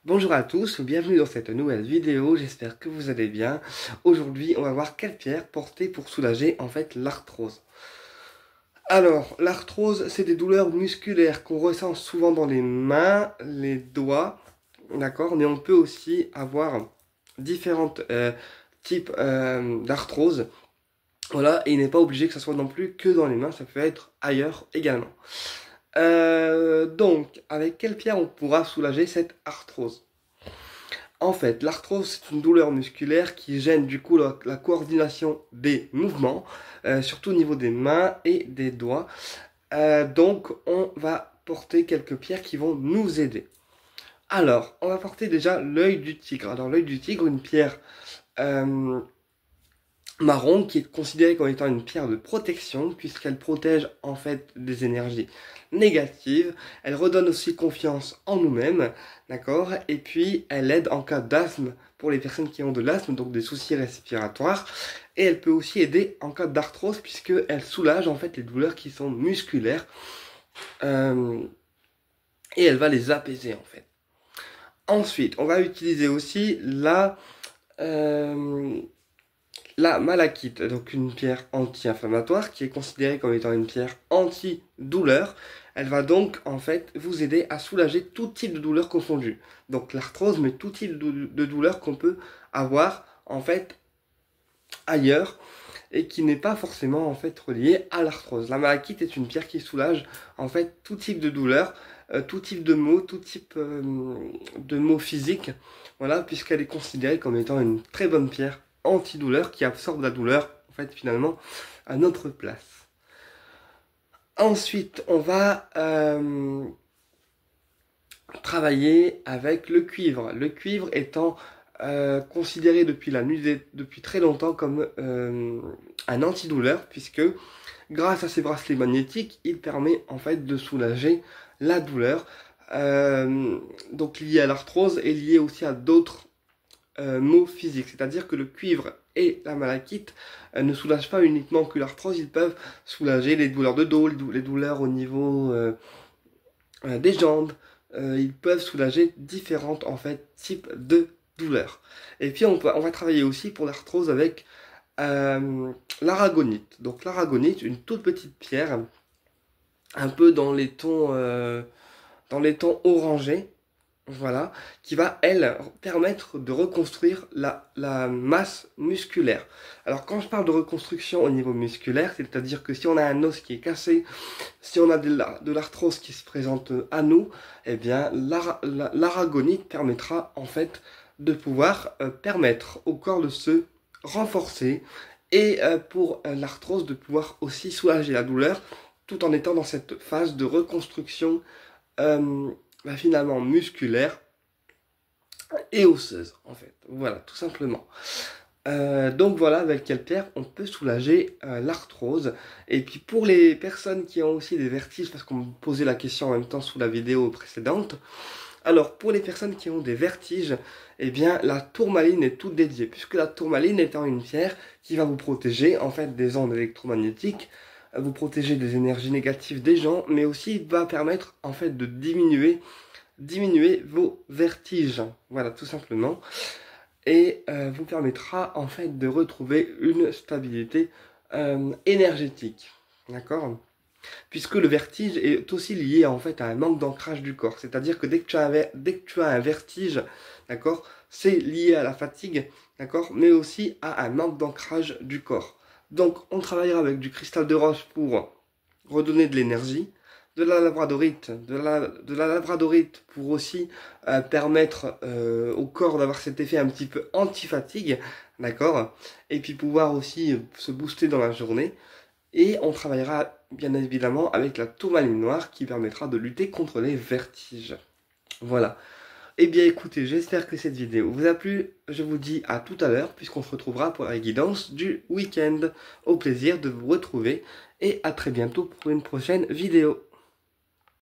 Bonjour à tous, bienvenue dans cette nouvelle vidéo, j'espère que vous allez bien. Aujourd'hui, on va voir quelle pierre porter pour soulager en fait l'arthrose. Alors, l'arthrose, c'est des douleurs musculaires qu'on ressent souvent dans les mains, les doigts, d'accord? Mais on peut aussi avoir différents types d'arthrose. Voilà, et il n'est pas obligé que ce soit non plus que dans les mains, ça peut être ailleurs également. Donc, avec quelle pierre on pourra soulager cette arthrose? En fait, l'arthrose, c'est une douleur musculaire qui gêne du coup la coordination des mouvements, surtout au niveau des mains et des doigts. Donc, on va porter quelques pierres qui vont nous aider. Alors, on va porter déjà l'œil du tigre. Alors, l'œil du tigre, une pierre euh, marron qui est considérée comme étant une pierre de protection puisqu'elle protège en fait des énergies négatives. Elle redonne aussi confiance en nous-mêmes, d'accord? Et puis elle aide en cas d'asthme pour les personnes qui ont de l'asthme, donc des soucis respiratoires. Et elle peut aussi aider en cas d'arthrose puisqu'elle soulage en fait les douleurs qui sont musculaires euh, et elle va les apaiser en fait. Ensuite, on va utiliser aussi euh, la malachite, donc une pierre anti-inflammatoire qui est considérée comme étant une pierre anti-douleur. Elle va donc en fait vous aider à soulager tout type de douleur confondue. Donc l'arthrose, mais tout type de douleur qu'on peut avoir en fait ailleurs et qui n'est pas forcément en fait reliée à l'arthrose. La malachite est une pierre qui soulage en fait tout type de douleur, tout type de maux, tout type de maux physiques. Voilà, puisqu'elle est considérée comme étant une très bonne pierre antidouleur qui absorbe la douleur, en fait, finalement, à notre place. Ensuite, on va travailler avec le cuivre. Le cuivre étant considéré depuis très longtemps comme un antidouleur, puisque grâce à ses bracelets magnétiques, il permet en fait de soulager la douleur. Donc lié à l'arthrose et lié aussi à d'autres maux physiques. C'est-à-dire que le cuivre et la malachite ne soulagent pas uniquement que l'arthrose, ils peuvent soulager les douleurs de dos, les douleurs au niveau des jambes. Ils peuvent soulager différentes en fait types de douleurs. Et puis on va travailler aussi pour l'arthrose avec l'aragonite. Donc l'aragonite, une toute petite pierre, un peu dans les tons orangés, voilà, qui va, elle, permettre de reconstruire la masse musculaire. Alors, quand je parle de reconstruction au niveau musculaire, c'est-à-dire que si on a un os qui est cassé, si on a de l'arthrose qui se présente à nous, eh bien, l'aragonite permettra, en fait, de pouvoir permettre au corps de se renforcer et pour l'arthrose de pouvoir aussi soulager la douleur tout en étant dans cette phase de reconstruction finalement musculaire et osseuse en fait. Voilà, tout simplement. Donc voilà avec quelle pierre on peut soulager l'arthrose. Et puis pour les personnes qui ont aussi des vertiges, parce qu'on me posait la question en même temps sous la vidéo précédente, alors pour les personnes qui ont des vertiges, eh bien la tourmaline est toute dédiée, puisque la tourmaline étant une pierre qui va vous protéger en fait des ondes électromagnétiques, vous protéger des énergies négatives des gens, mais aussi va permettre en fait de diminuer vos vertiges. Voilà, tout simplement. Et vous permettra en fait de retrouver une stabilité énergétique. D'accord? Puisque le vertige est aussi lié en fait à un manque d'ancrage du corps. C'est-à-dire que dès que tu as un vertige, d'accord, c'est lié à la fatigue, d'accord, mais aussi à un manque d'ancrage du corps. Donc on travaillera avec du cristal de roche pour redonner de l'énergie, de la labradorite, de la labradorite pour aussi permettre au corps d'avoir cet effet un petit peu anti-fatigue, d'accord, et puis pouvoir aussi se booster dans la journée. Et on travaillera bien évidemment avec la tourmaline noire qui permettra de lutter contre les vertiges. Voilà. Eh bien écoutez, j'espère que cette vidéo vous a plu. Je vous dis à tout à l'heure puisqu'on se retrouvera pour la guidance du week-end. Au plaisir de vous retrouver et à très bientôt pour une prochaine vidéo.